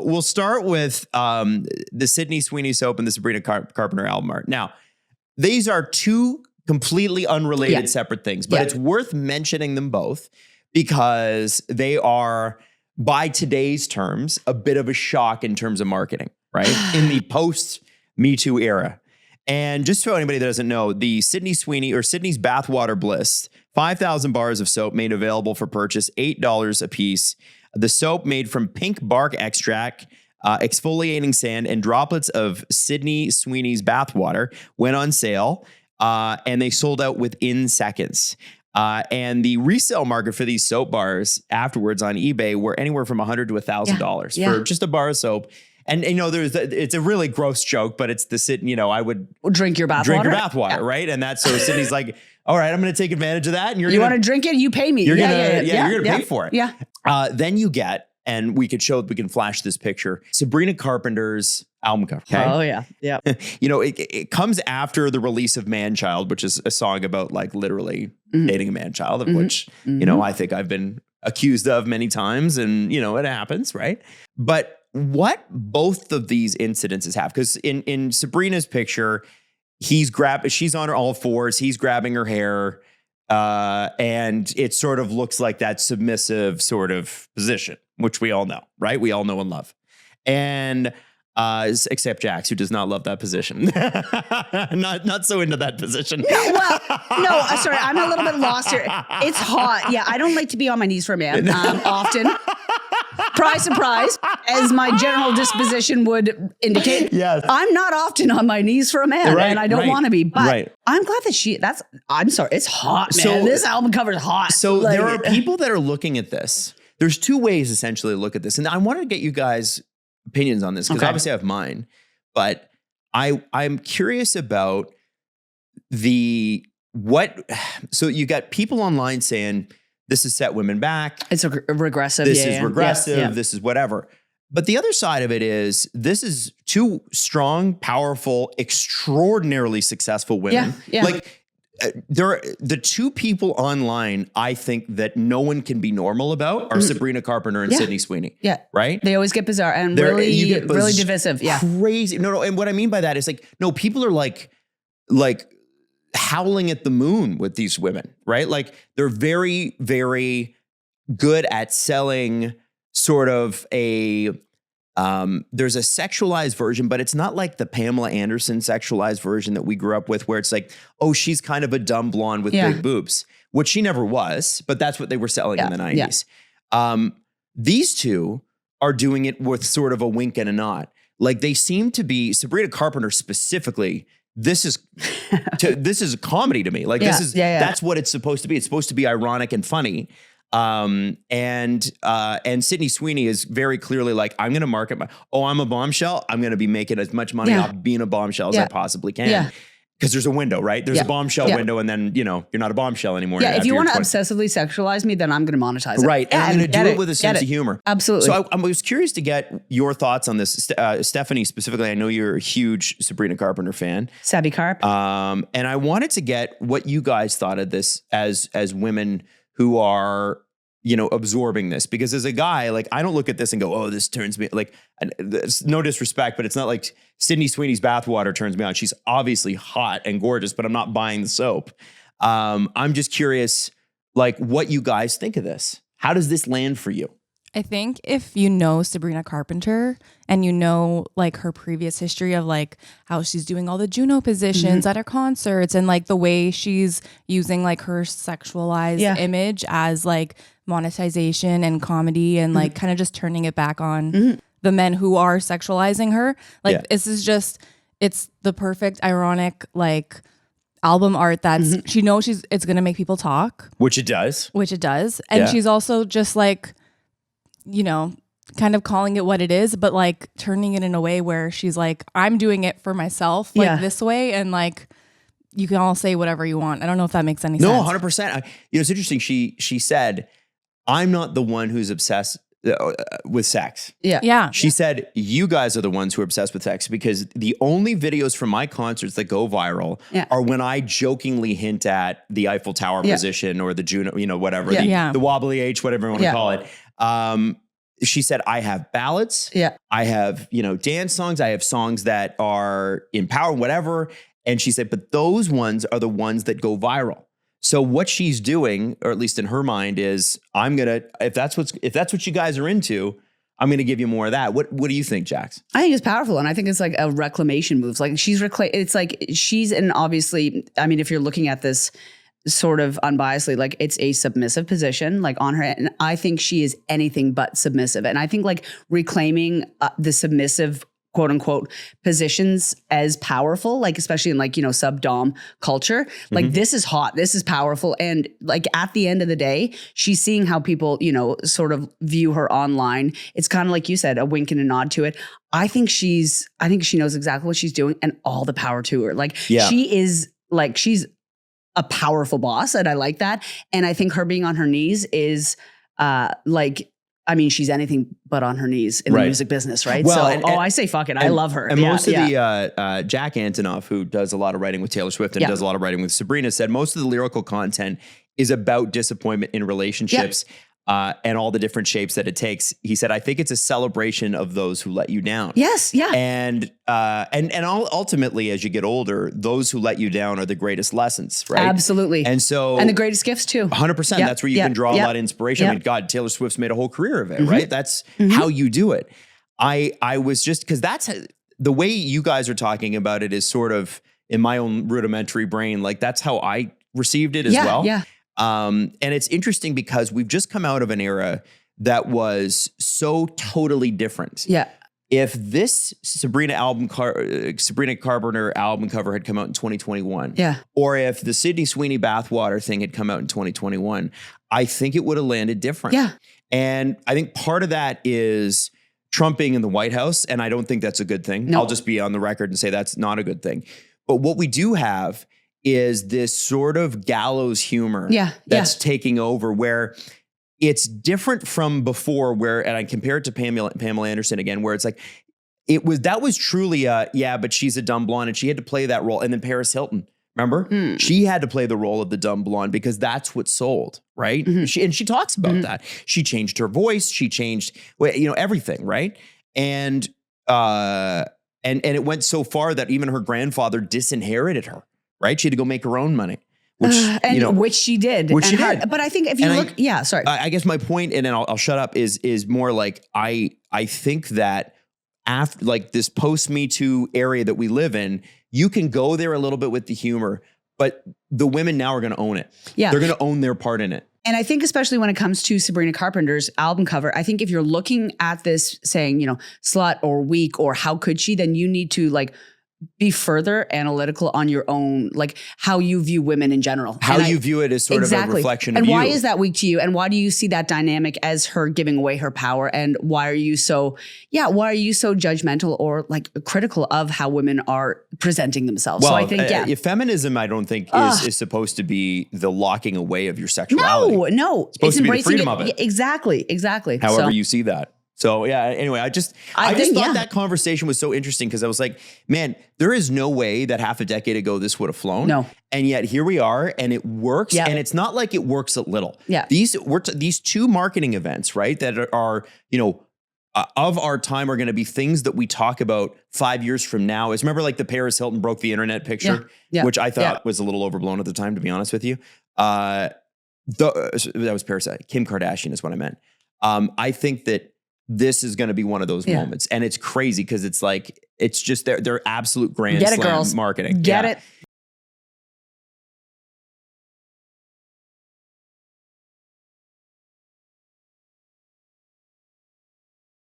So we'll start with the Sydney Sweeney soap and the Sabrina Carpenter album art. Now, these are two completely unrelated separate things, but it's worth mentioning them both because they are, by today's terms, a bit of a shock in terms of marketing, right? In the post-Me Too era. And just so anybody that doesn't know, the Sydney Sweeney or Sydney's Bathwater Bliss, 5,000 bars of soap made available for purchase, $8 a piece. The soap made from pink bark extract, exfoliating sand, and droplets of Sydney Sweeney's bathwater went on sale, and they sold out within seconds. And the resale market for these soap bars afterwards on eBay were anywhere from $100 to $1,000 for just a bar of soap. And you know, it's a really gross joke, but it's I would drink your bathwater, right? And that's so Sydney's like, all right, I'm going to take advantage of that. And you want to drink it? You pay me. You're going to pay for it. Yeah. Then you get, and we can flash this picture, Sabrina Carpenter's album cover. Okay? Oh yeah. Yeah. You know, it comes after the release of Man Child, which is a song about like literally dating a man child, of which, you know, I think I've been accused of many times, and, you know, it happens, right? But what both of these incidences have, because in Sabrina's picture, she's on her all fours, he's grabbing her hair, and it sort of looks like that submissive sort of position, which we all know, right? We all know and love. And except Jax, who does not love that position. not so into that position. No, sorry, I'm a little bit lost here. It's hot. Yeah, I don't like to be on my knees for a man often. Surprise, as my general disposition would indicate. Yes. I'm not often on my knees for a man, and I don't want to be. But I'm glad that I'm sorry, it's hot, man. So, this album cover is hot. So there are people that are looking at this. There's two ways essentially to look at this. And I wanted to get you guys' opinions on this because obviously I have mine. But I'm curious about so you got people online saying, this has set women back. It's regressive. This is regressive. Yeah. This is whatever. But the other side of it is, this is two strong, powerful, extraordinarily successful women. Yeah. Like the two people online, I think that no one can be normal about are Sabrina Carpenter and Sydney Sweeney. Yeah. Right? They always get bizarre and really divisive. Yeah. Crazy. No. And what I mean by that is like, no, people are like howling at the moon with these women, right? Like they're very, very good at selling sort of there's a sexualized version, but it's not like the Pamela Anderson sexualized version that we grew up with, where it's like, oh, she's kind of a dumb blonde with big boobs, which she never was, but that's what they were selling in the 90s. Yeah. These two are doing it with sort of a wink and a nod. Like they seem to be, Sabrina Carpenter specifically, this is a comedy to me. Like that's what it's supposed to be. It's supposed to be ironic and funny. And Sydney Sweeney is very clearly like, I'm going to market I'm a bombshell. I'm going to be making as much money off being a bombshell as I possibly can. Yeah. Because there's a window, right? There's a bombshell window, and then, you know, you're not a bombshell anymore. Yeah, if you want to obsessively sexualize me, then I'm going to monetize it. Right, and I'm going to do it with a sense of humor. Absolutely. So I was curious to get your thoughts on this. Stephanie, specifically, I know you're a huge Sabrina Carpenter fan. Sabby Carp. And I wanted to get what you guys thought of this as women who are, you know, absorbing this, because as a guy, like, I don't look at this and go, oh, this turns me like, no disrespect, but it's not like Sydney Sweeney's bathwater turns me on. She's obviously hot and gorgeous, but I'm not buying the soap. I'm just curious, like, what you guys think of this. How does this land for you? I think if you know Sabrina Carpenter and you know like her previous history of like how she's doing all the Juno positions at her concerts and like the way she's using like her sexualized image as like monetization and comedy and like kind of just turning it back on the men who are sexualizing her. Like this is just, it's the perfect ironic like album art that's she knows it's going to make people talk. Which it does. And she's also just like, you know, kind of calling it what it is, but like turning it in a way where she's like, I'm doing it for myself, like this way. And like, you can all say whatever you want. I don't know if that makes any sense. No, 100%. You know, it's interesting. She said, I'm not the one who's obsessed with sex. Yeah. She said, you guys are the ones who are obsessed with sex, because the only videos from my concerts that go viral are when I jokingly hint at the Eiffel Tower position or the Juno, you know, whatever, the wobbly H, whatever you want to call it. she said, I have ballads. Yeah. I have, dance songs. I have songs that are empowering, whatever. And she said, but those ones are the ones that go viral. So what she's doing, or at least in her mind, is if that's what you guys are into, I'm going to give you more of that. What do you think, Jax? I think it's powerful. And I think it's like a reclamation move. Like it's like she's in, obviously, I mean, if you're looking at this sort of unbiasedly, like it's a submissive position, like on her. And I think she is anything but submissive. And I think like reclaiming the submissive quote unquote positions as powerful, like especially in like, sub-dom culture, like this is hot, this is powerful. And like at the end of the day, she's seeing how people, sort of view her online. It's kind of like you said, a wink and a nod to it. I think she knows exactly what she's doing, and all the power to her. Like she's a powerful boss, and I like that. And I think her being on her knees is she's anything but on her knees in the music business, right? Well, I say fuck it. I love her. And most of the Jack Antonoff, who does a lot of writing with Taylor Swift and does a lot of writing with Sabrina, said most of the lyrical content is about disappointment in relationships. And all the different shapes that it takes. He said, I think it's a celebration of those who let you down. Yes. Yeah. And ultimately, as you get older, those who let you down are the greatest lessons, right? Absolutely. And the greatest gifts too. 100%. That's where you can draw a lot of inspiration. I mean, God, Taylor Swift's made a whole career of it, right? That's how you do it. I was just, because that's the way you guys are talking about it is sort of in my own rudimentary brain. Like that's how I received it as well. Yeah. And it's interesting because we've just come out of an era that was so totally different. Yeah. If this Sabrina Carpenter album cover had come out in 2021, or if the Sydney Sweeney bathwater thing had come out in 2021, I think it would have landed different. Yeah. And I think part of that is Trump being in the White House, and I don't think that's a good thing. No. I'll just be on the record and say that's not a good thing. But what we do have is this sort of gallows humor that's taking over, where it's different from before, and I compare it to Pamela Anderson again, where it's like, that was truly but she's a dumb blonde and she had to play that role. And then Paris Hilton, remember? She had to play the role of the dumb blonde because that's what sold, right? She talks about that. She changed her voice. She changed, everything, right? And it went so far that even her grandfather disinherited her. Right? She had to go make her own money, which she did. But I think if you look, sorry. I guess my point, and then I'll shut up, is more like I think that after like this post Me Too area that we live in, you can go there a little bit with the humor, but the women now are going to own it. Yeah, they're going to own their part in it. And I think especially when it comes to Sabrina Carpenter's album cover, I think if you're looking at this saying, slut or weak or how could she, then you need to like be further analytical on your own, like how you view women in general. How you view it as sort of a reflection of you. And why is that weak to you? And why do you see that dynamic as her giving away her power? And why are you so judgmental or like critical of how women are presenting themselves? Well, so I think, feminism, I don't think is supposed to be the locking away of your sexuality. No. It's supposed to be the freedom of it. Exactly. However you see that. So anyway, I just thought that conversation was so interesting because I was like, man, there is no way that half a decade ago this would have flown. No. And yet here we are and it works. Yeah. And it's not like it works a little. Yeah. These two marketing events, right, that are, of our time are going to be things that we talk about 5 years from now. Is remember like the Paris Hilton broke the internet picture, which I thought was a little overblown at the time, to be honest with you. That was Paris. Kim Kardashian is what I meant. I think that this is going to be one of those moments. And it's crazy because it's like, it's just their absolute grand slam marketing. Get it.